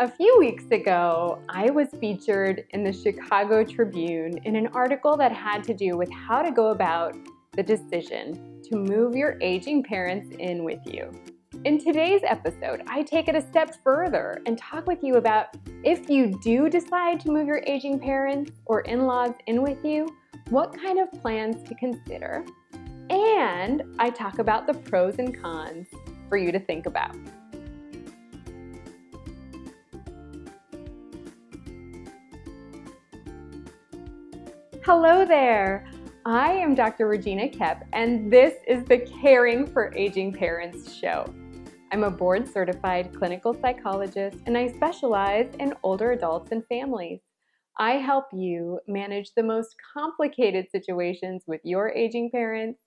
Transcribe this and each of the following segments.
A few weeks ago, I was featured in the Chicago Tribune in an article that had to do with how to go about the decision to move your aging parents in with you. In today's episode, I take it a step further and talk with you about if you do decide to move your aging parents or in-laws in with you, what kind of plans to consider. And I talk about the pros and cons for you to think about. Hello there. I am Dr. Regina Koepp, and this is the Caring for Aging Parents show. I'm a board-certified clinical psychologist, and I specialize in older adults and families. I help you manage the most complicated situations with your aging parents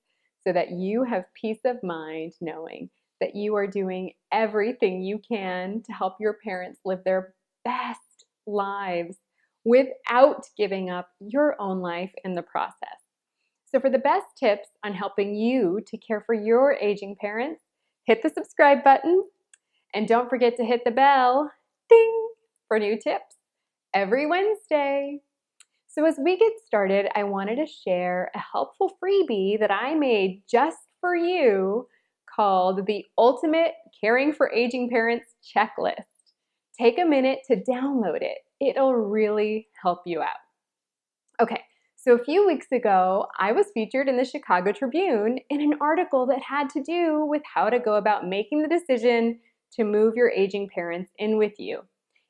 so that you have peace of mind knowing that you are doing everything you can to help your parents live their best lives without giving up your own life in the process. So for the best tips on helping you to care for your aging parents, hit the subscribe button and don't forget to hit the bell, ding, for new tips every Wednesday. So as we get started, I wanted to share a helpful freebie that I made just for you called the Ultimate Caring for Aging Parents Checklist. Take a minute to download it. It'll really help you out. Okay, so a few weeks ago, I was featured in the Chicago Tribune in an article that had to do with how to go about making the decision to move your aging parents in with you.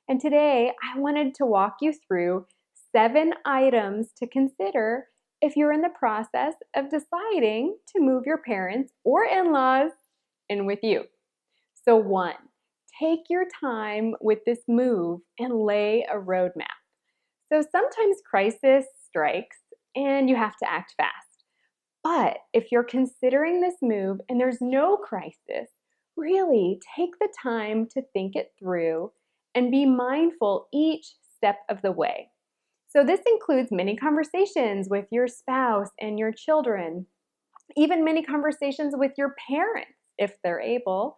And today, I wanted to walk you through 7 items to consider if you're in the process of deciding to move your parents or in-laws in with you. So 1, take your time with this move and lay a roadmap. So sometimes crisis strikes and you have to act fast. But if you're considering this move and there's no crisis, really take the time to think it through and be mindful each step of the way. So this includes many conversations with your spouse and your children, even many conversations with your parents if they're able,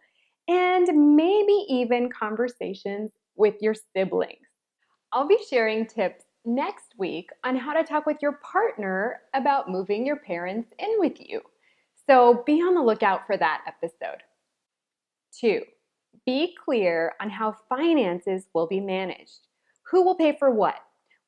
and maybe even conversations with your siblings. I'll be sharing tips next week on how to talk with your partner about moving your parents in with you. So be on the lookout for that episode. 2, be clear on how finances will be managed. Who will pay for what?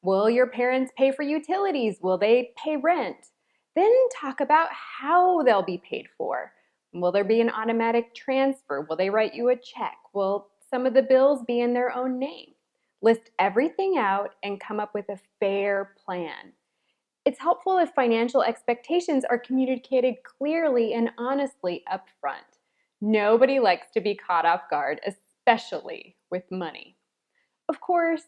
Will your parents pay for utilities? Will they pay rent? Then talk about how they'll be paid for. Will there be an automatic transfer? Will they write you a check? Will some of the bills be in their own name? List everything out and come up with a fair plan. It's helpful if financial expectations are communicated clearly and honestly up front. Nobody likes to be caught off guard, especially with money. Of course,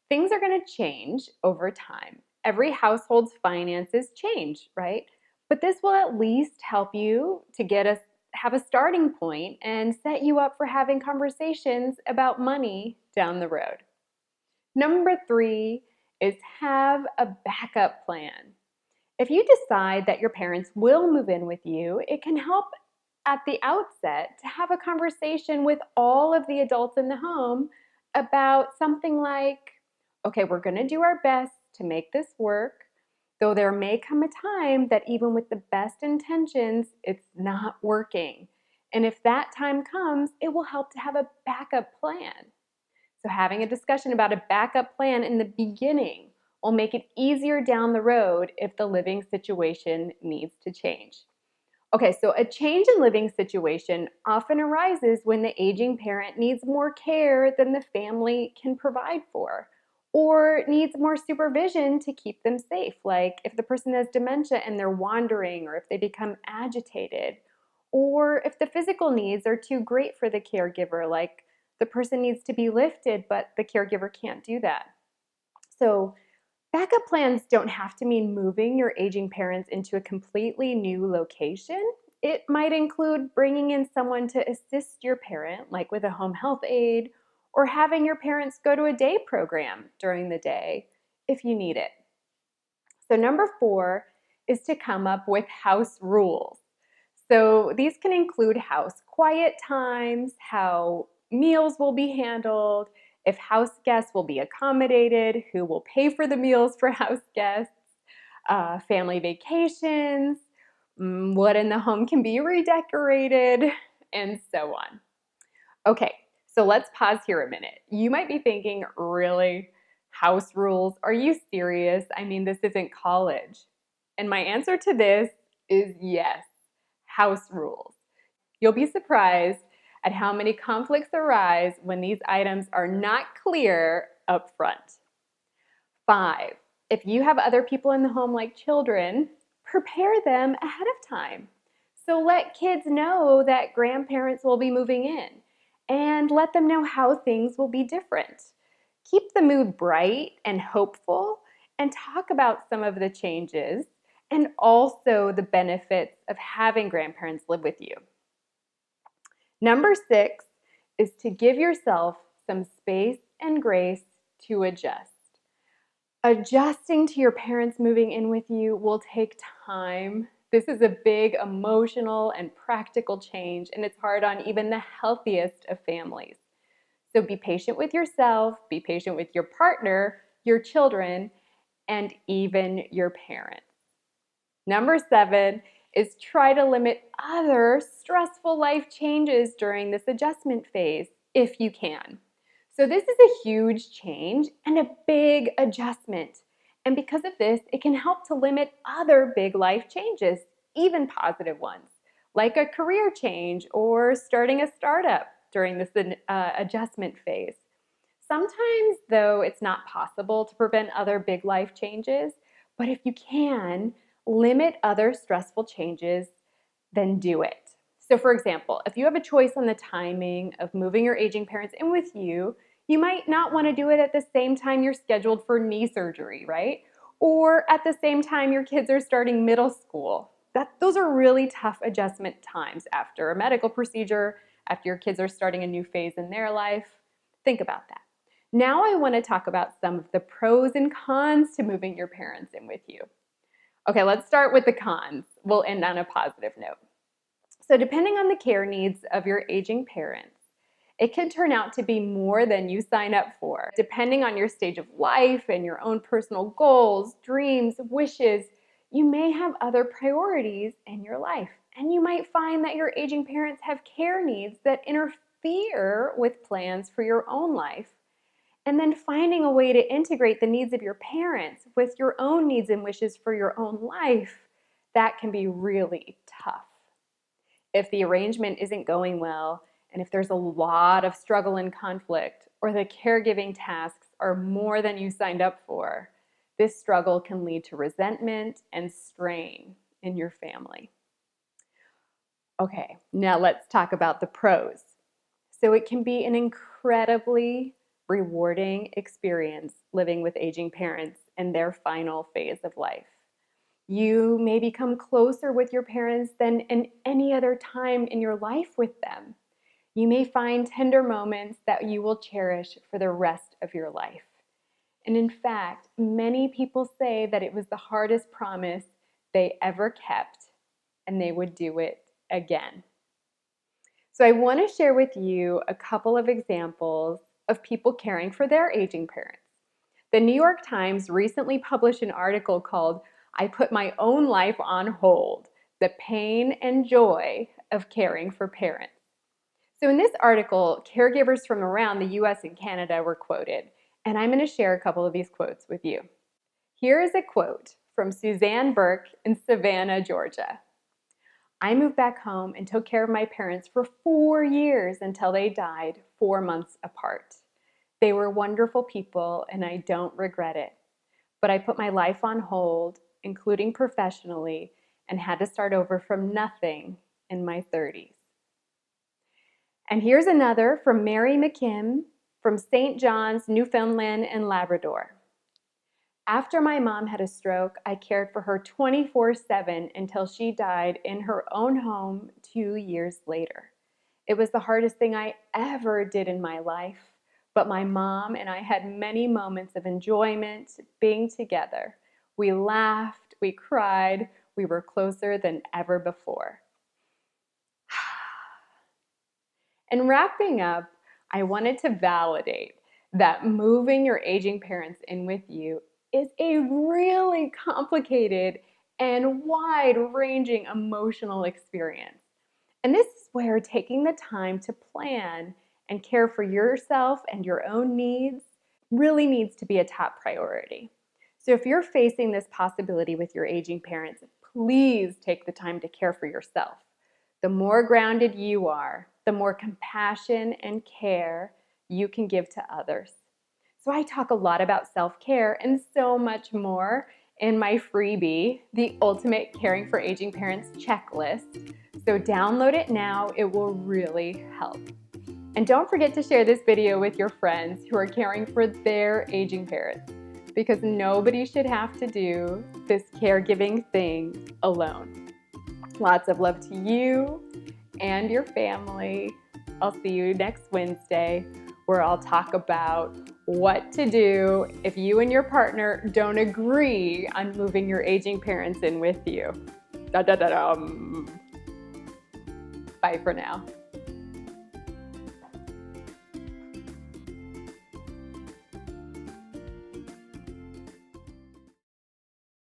things are going to change over time. Every household's finances change, right? But this will at least help you to have a starting point and set you up for having conversations about money down the road. Number 3 is have a backup plan. If you decide that your parents will move in with you, it can help at the outset to have a conversation with all of the adults in the home about something like, okay, we're going to do our best to make this work, though there may come a time that even with the best intentions, it's not working. And if that time comes, it will help to have a backup plan. So having a discussion about a backup plan in the beginning will make it easier down the road if the living situation needs to change. Okay, so a change in living situation often arises when the aging parent needs more care than the family can provide for, or needs more supervision to keep them safe, like if the person has dementia and they're wandering, or if they become agitated, or if the physical needs are too great for the caregiver, like the person needs to be lifted, but the caregiver can't do that. So backup plans don't have to mean moving your aging parents into a completely new location. It might include bringing in someone to assist your parent, like with a home health aide, or having your parents go to a day program during the day if you need it. So number 4 is to come up with house rules. So these can include house quiet times, how meals will be handled, if house guests will be accommodated, who will pay for the meals for house guests, family vacations, what in the home can be redecorated, and so on. Okay, so let's pause here a minute. You might be thinking, really? House rules? Are you serious? I mean, this isn't college. And my answer to this is yes, house rules. You'll be surprised at how many conflicts arise when these items are not clear up front. 5, if you have other people in the home like children, prepare them ahead of time. So let kids know that grandparents will be moving in and let them know how things will be different. Keep the mood bright and hopeful and talk about some of the changes and also the benefits of having grandparents live with you. Number 6 is to give yourself some space and grace to adjust. Adjusting to your parents moving in with you will take time. This is a big emotional and practical change, and it's hard on even the healthiest of families. So be patient with yourself, be patient with your partner, your children, and even your parents. Number 7 is try to limit other stressful life changes during this adjustment phase if you can. So this is a huge change and a big adjustment. And because of this, it can help to limit other big life changes, even positive ones, like a career change or starting a startup during this adjustment phase. Sometimes, though, it's not possible to prevent other big life changes, but if you can, limit other stressful changes, then do it. So for example, if you have a choice on the timing of moving your aging parents in with you, you might not want to do it at the same time you're scheduled for knee surgery, right? Or at the same time your kids are starting middle school. Those are really tough adjustment times after a medical procedure, after your kids are starting a new phase in their life. Think about that. Now I want to talk about some of the pros and cons to moving your parents in with you. Okay, let's start with the cons. We'll end on a positive note. So depending on the care needs of your aging parents, it can turn out to be more than you sign up for. Depending on your stage of life and your own personal goals, dreams, wishes, you may have other priorities in your life. And you might find that your aging parents have care needs that interfere with plans for your own life. And then finding a way to integrate the needs of your parents with your own needs and wishes for your own life, that can be really tough. If the arrangement isn't going well, and if there's a lot of struggle and conflict, or the caregiving tasks are more than you signed up for, this struggle can lead to resentment and strain in your family. Okay, now let's talk about the pros. So it can be an incredibly rewarding experience living with aging parents in their final phase of life. You may become closer with your parents than in any other time in your life with them. You may find tender moments that you will cherish for the rest of your life. And in fact, many people say that it was the hardest promise they ever kept, and they would do it again. So I want to share with you a couple of examples of people caring for their aging parents. The New York Times recently published an article called "I Put My Own Life on Hold: The Pain and Joy of Caring for Parents." So in this article, caregivers from around the US and Canada were quoted, and I'm going to share a couple of these quotes with you. Here is a quote from Suzanne Burke in Savannah, Georgia. "I moved back home and took care of my parents for 4 years until they died 4 months apart. They were wonderful people and I don't regret it. But I put my life on hold, including professionally, and had to start over from nothing in my 30s. And here's another from Mary McKim from St. John's, Newfoundland and Labrador. "After my mom had a stroke, I cared for her 24/7 until she died in her own home 2 years later. It was the hardest thing I ever did in my life, but my mom and I had many moments of enjoyment being together. We laughed, we cried, we were closer than ever before." And wrapping up, I wanted to validate that moving your aging parents in with you is a really complicated and wide-ranging emotional experience. And this is where taking the time to plan and care for yourself and your own needs really needs to be a top priority. So if you're facing this possibility with your aging parents, please take the time to care for yourself. The more grounded you are, the more compassion and care you can give to others. So I talk a lot about self-care and so much more in my freebie, the Ultimate Caring for Aging Parents Checklist. So download it now, it will really help. And don't forget to share this video with your friends who are caring for their aging parents, because nobody should have to do this caregiving thing alone. Lots of love to you and your family. I'll see you next Wednesday, where I'll talk about what to do if you and your partner don't agree on moving your aging parents in with you. Bye for now.